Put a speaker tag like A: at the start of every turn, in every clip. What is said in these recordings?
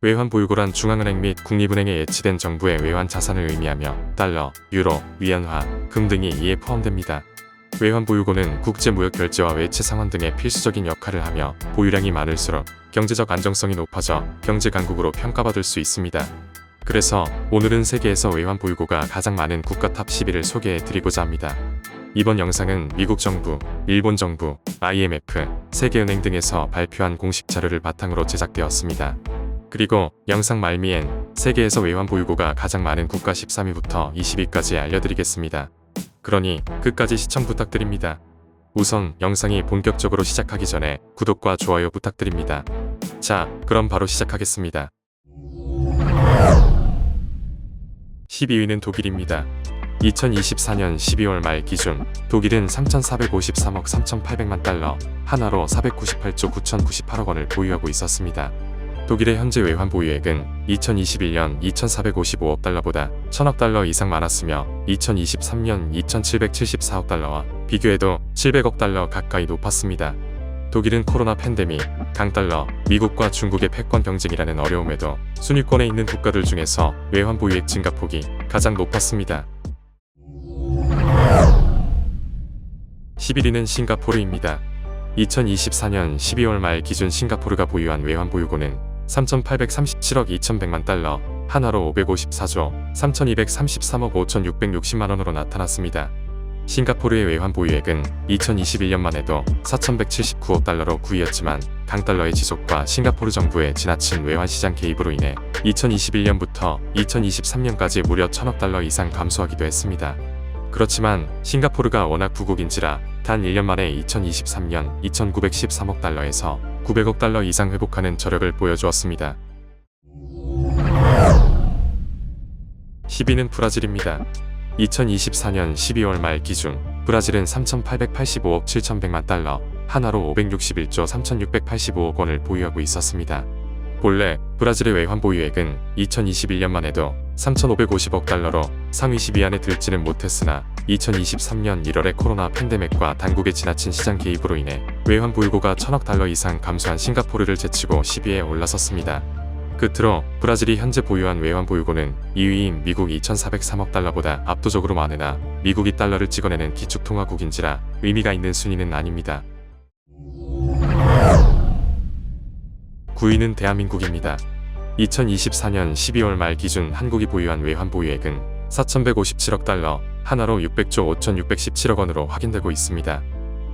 A: 외환 보유고란 중앙은행 및 국립은행에 예치된 정부의 외환 자산을 의미하며 달러, 유로, 위안화, 금 등이 이에 포함됩니다. 외환 보유고는 국제무역 결제와 외채 상환 등의 필수적인 역할을 하며 보유량이 많을수록 경제적 안정성이 높아져 경제 강국으로 평가받을 수 있습니다. 그래서 오늘은 세계에서 외환 보유고가 가장 많은 국가 탑 10위를 소개해 드리고자 합니다. 이번 영상은 미국 정부, 일본 정부, IMF, 세계은행 등에서 발표한 공식 자료를 바탕으로 제작되었습니다. 그리고 영상 말미엔 세계에서 외환 보유고가 가장 많은 국가 13위부터 20위까지 알려드리겠습니다. 그러니 끝까지 시청 부탁드립니다. 우선 영상이 본격적으로 시작하기 전에 구독과 좋아요 부탁드립니다. 자, 그럼 바로 시작하겠습니다. 12위는 독일입니다. 2024년 12월 말 기준 독일은 3,453억 3,800만 달러, 하나로 498조 9,098억 원을 보유하고 있었습니다. 독일의 현재 외환 보유액은 2021년 2,455억 달러보다 1,000억 달러 이상 많았으며 2023년 2,774억 달러와 비교해도 700억 달러 가까이 높았습니다. 독일은 코로나 팬데믹, 강달러, 미국과 중국의 패권 경쟁이라는 어려움에도 순위권에 있는 국가들 중에서 외환 보유액 증가폭이 가장 높았습니다. 11위는 싱가포르입니다. 2024년 12월 말 기준 싱가포르가 보유한 외환 보유고는 3,837억 2,100만 달러, 하나로 554조 3,233억 5,660만 원으로 나타났습니다. 싱가포르의 외환 보유액은 2021년만 해도 4,179억 달러로 9위였지만 강달러의 지속과 싱가포르 정부의 지나친 외환 시장 개입으로 인해 2021년부터 2023년까지 무려 1,000억 달러 이상 감소하기도 했습니다. 그렇지만 싱가포르가 워낙 부국인지라 단 1년 만에 2023년 2,913억 달러에서 900억 달러 이상 회복하는 저력을 보여주었습니다. 10위는 브라질입니다. 2024년 12월 말 기준 브라질은 3,885억 7,100만 달러, 하나로 561조 3,685억 원을 보유하고 있었습니다. 본래 브라질의 외환 보유액은 2021년만 해도 3,550억 달러로 상위 10위 안에 들지는 못했으나 2023년 1월의 코로나 팬데믹과 당국의 지나친 시장 개입으로 인해 외환 보유고가 1,000억 달러 이상 감소한 싱가포르를 제치고 10위에 올라섰습니다. 끝으로 브라질이 현재 보유한 외환 보유고는 2위인 미국 2,403억 달러보다 압도적으로 많으나 미국이 달러를 찍어내는 기축통화국인지라 의미가 있는 순위는 아닙니다. 9위는 대한민국입니다. 2024년 12월 말 기준 한국이 보유한 외환 보유액은 4,157억 달러, 하나로 600조 5,617억 원으로 확인되고 있습니다.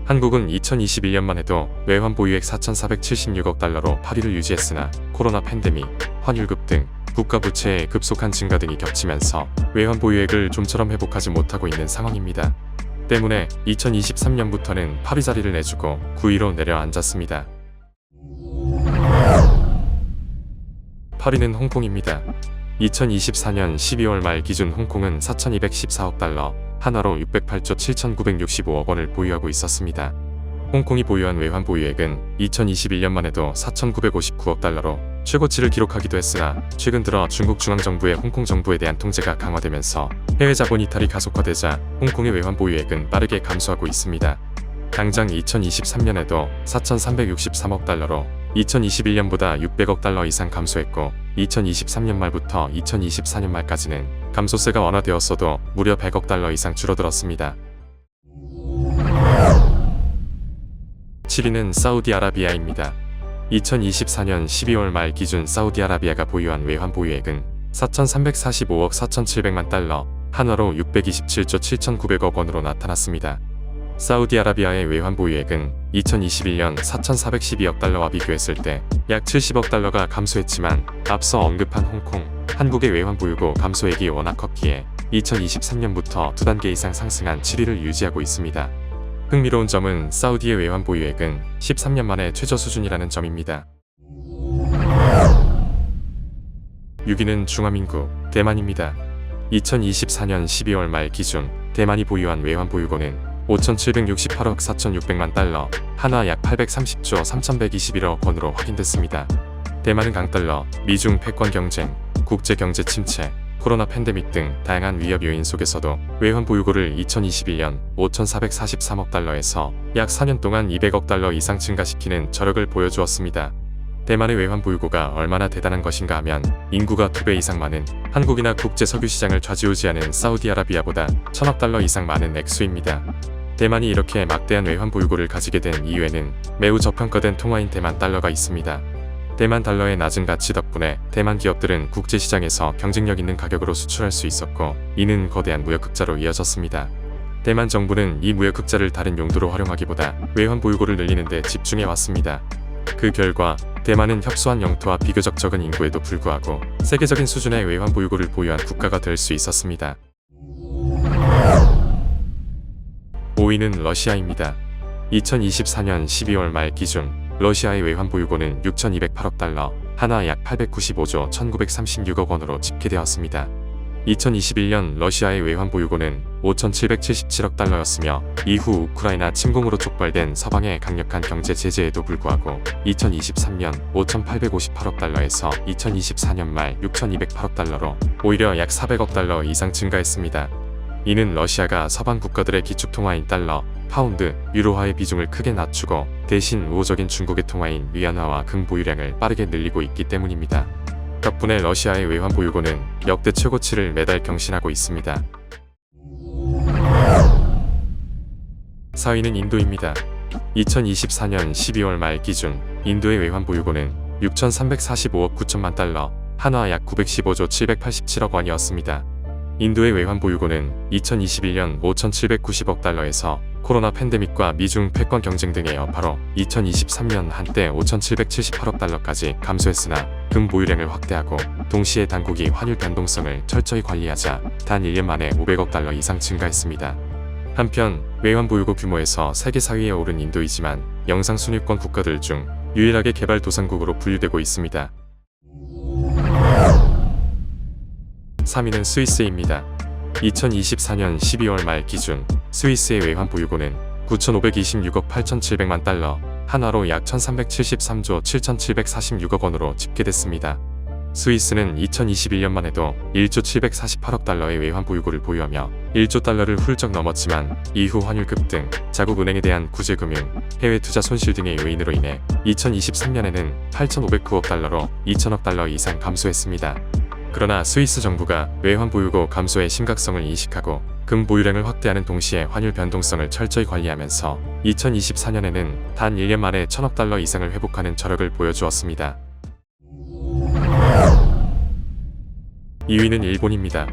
A: 한국은 2021년만 해도 외환 보유액 4,476억 달러로 8위를 유지했으나 코로나 팬데믹, 환율급 등 국가 부채의 급속한 증가 등이 겹치면서 외환 보유액을 좀처럼 회복하지 못하고 있는 상황입니다. 때문에 2023년부터는 8위 자리를 내주고 9위로 내려앉았습니다. 8위는 홍콩입니다. 2024년 12월 말 기준 홍콩은 4,214억 달러, 하나로 608조 7,965억 원을 보유하고 있었습니다. 홍콩이 보유한 외환 보유액은 2021년만 해도 4,959억 달러로 최고치를 기록하기도 했으나 최근 들어 중국 중앙정부의 홍콩 정부에 대한 통제가 강화되면서 해외 자본 이탈이 가속화되자 홍콩의 외환 보유액은 빠르게 감소하고 있습니다. 당장 2023년에도 4,363억 달러로 2021년보다 600억 달러 이상 감소했고 2023년 말부터 2024년 말까지는 감소세가 완화되었어도 무려 100억 달러 이상 줄어들었습니다. 7위는 사우디아라비아입니다. 2024년 12월 말 기준 사우디아라비아가 보유한 외환 보유액은 4,345억 4,700만 달러, 하나로 627조 7,900억 원으로 나타났습니다. 사우디아라비아의 외환 보유액은 2021년 4,412억 달러와 비교했을 때 약 70억 달러가 감소했지만 앞서 언급한 홍콩, 한국의 외환 보유고 감소액이 워낙 컸기에 2023년부터 2단계 이상 상승한 7위를 유지하고 있습니다. 흥미로운 점은 사우디의 외환 보유액은 13년 만에 최저 수준이라는 점입니다. 6위는 중화민국, 대만입니다. 2024년 12월 말 기준 대만이 보유한 외환 보유고는 5,768억 4,600만 달러, 하나 약 830조 3,121억 원으로 확인됐습니다. 대만은 강달러, 미중 패권 경쟁, 국제 경제 침체, 코로나 팬데믹 등 다양한 위협 요인 속에서도 외환 보유고를 2021년 5,443억 달러에서 약 4년 동안 200억 달러 이상 증가시키는 저력을 보여주었습니다. 대만의 외환 보유고가 얼마나 대단한 것인가 하면 인구가 2배 이상 많은 한국이나 국제 석유 시장을 좌지우지하는 사우디아라비아보다 1000억 달러 이상 많은 액수입니다. 대만이 이렇게 막대한 외환 보유고를 가지게 된 이유에는 매우 저평가된 통화인 대만 달러가 있습니다. 대만 달러의 낮은 가치 덕분에 대만 기업들은 국제 시장에서 경쟁력 있는 가격으로 수출할 수 있었고, 이는 거대한 무역 흑자로 이어졌습니다. 대만 정부는 이 무역 흑자를 다른 용도로 활용하기보다 외환 보유고를 늘리는 데 집중해 왔습니다. 그 결과 대만은 협소한 영토와 비교적 적은 인구에도 불구하고 세계적인 수준의 외환 보유고를 보유한 국가가 될 수 있었습니다. 5위는 러시아입니다. 2024년 12월 말 기준 러시아의 외환 보유고는 6,208억 달러, 한화 약 895조 1,936억 원으로 집계되었습니다. 2021년 러시아의 외환 보유고는 5,777억 달러였으며 이후 우크라이나 침공으로 촉발된 서방의 강력한 경제 제재에도 불구하고 2023년 5,858억 달러에서 2024년 말 6,208억 달러로 오히려 약 400억 달러 이상 증가했습니다. 이는 러시아가 서방 국가들의 기축통화인 달러, 파운드, 유로화의 비중을 크게 낮추고 대신 우호적인 중국의 통화인 위안화와 금 보유량을 빠르게 늘리고 있기 때문입니다. 덕분에 러시아의 외환 보유고는 역대 최고치를 매달 경신하고 있습니다. 4위는 인도입니다. 2024년 12월 말 기준 인도의 외환 보유고는 6,345억 9천만 달러, 한화 약 915조 787억 원이었습니다. 인도의 외환 보유고는 2021년 5,790억 달러에서 코로나 팬데믹과 미중 패권 경쟁 등의 여파로 2023년 한때 5,778억 달러까지 감소했으나 금 보유량을 확대하고 동시에 당국이 환율 변동성을 철저히 관리하자 단 1년 만에 500억 달러 이상 증가했습니다. 한편 외환 보유고 규모에서 세계 4위에 오른 인도이지만 영상 순위권 국가들 중 유일하게 개발도상국으로 분류되고 있습니다. 3위는 스위스입니다. 2024년 12월 말 기준 스위스의 외환 보유고는 9,526억 8,700만 달러, 한화로 약 1,373조 7,746억 원으로 집계됐습니다. 스위스는 2021년만 해도 1조 748억 달러의 외환 보유고를 보유하며 1조 달러를 훌쩍 넘었지만 이후 환율 급등, 자국 은행에 대한 구제금융, 해외 투자 손실 등의 요인으로 인해 2023년에는 8,509억 달러로 2,000억 달러 이상 감소했습니다. 그러나 스위스 정부가 외환 보유고 감소의 심각성을 인식하고 금 보유량을 확대하는 동시에 환율 변동성을 철저히 관리하면서 2024년에는 단 1년 만에 1,000억 달러 이상을 회복하는 저력을 보여주었습니다. 2위는 일본입니다.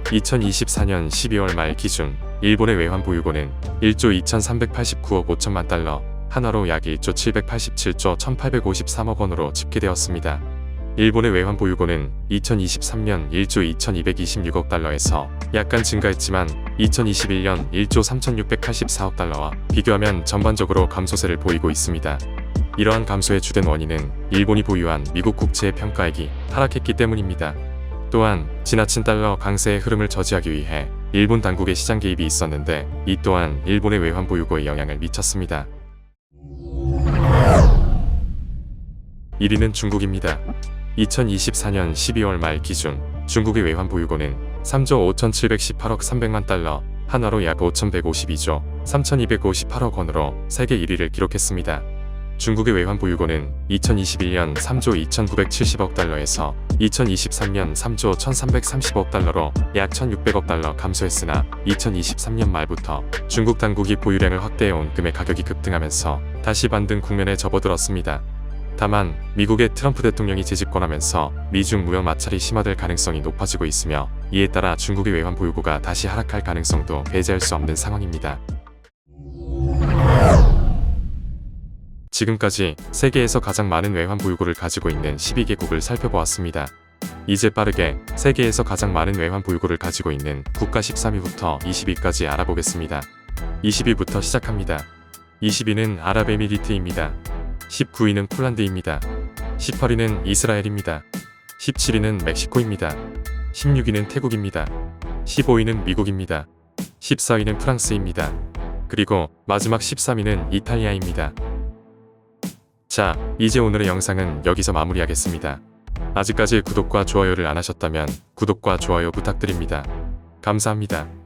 A: 2024년 12월 말 기준 일본의 외환 보유고는 1조 2,389억 5천만 달러, 한화로 약 1조 787조 1,853억 원으로 집계되었습니다. 일본의 외환 보유고는 2023년 1조 2,226억 달러에서 약간 증가했지만 2021년 1조 3,684억 달러와 비교하면 전반적으로 감소세를 보이고 있습니다. 이러한 감소의 주된 원인은 일본이 보유한 미국 국채의 평가액이 하락했기 때문입니다. 또한 지나친 달러 강세의 흐름을 저지하기 위해 일본 당국의 시장 개입이 있었는데 이 또한 일본의 외환 보유고에 영향을 미쳤습니다. 1위는 중국입니다. 2024년 12월 말 기준 중국의 외환 보유고는 3조 5,718억 300만 달러, 한화로 약 5,152조 3,258억 원으로 세계 1위를 기록했습니다. 중국의 외환 보유고는 2021년 3조 2,970억 달러에서 2023년 3조 1,330억 달러로 약 1,600억 달러 감소했으나 2023년 말부터 중국 당국이 보유량을 확대해온 금의 가격이 급등하면서 다시 반등 국면에 접어들었습니다. 다만 미국의 트럼프 대통령이 재집권하면서 미중 무역 마찰이 심화될 가능성이 높아지고 있으며 이에 따라 중국의 외환 보유고가 다시 하락할 가능성도 배제할 수 없는 상황입니다. 지금까지 세계에서 가장 많은 외환 보유고를 가지고 있는 12개국을 살펴보았습니다. 이제 빠르게 세계에서 가장 많은 외환 보유고를 가지고 있는 국가 13위부터 20위까지 알아보겠습니다. 20위부터 시작합니다. 20위는 아랍에미리트입니다. 19위는 폴란드입니다. 18위는 이스라엘입니다. 17위는 멕시코입니다. 16위는 태국입니다. 15위는 미국입니다. 14위는 프랑스입니다. 그리고 마지막 13위는 이탈리아입니다. 자, 이제 오늘의 영상은 여기서 마무리하겠습니다. 아직까지 구독과 좋아요를 안 하셨다면 구독과 좋아요 부탁드립니다. 감사합니다.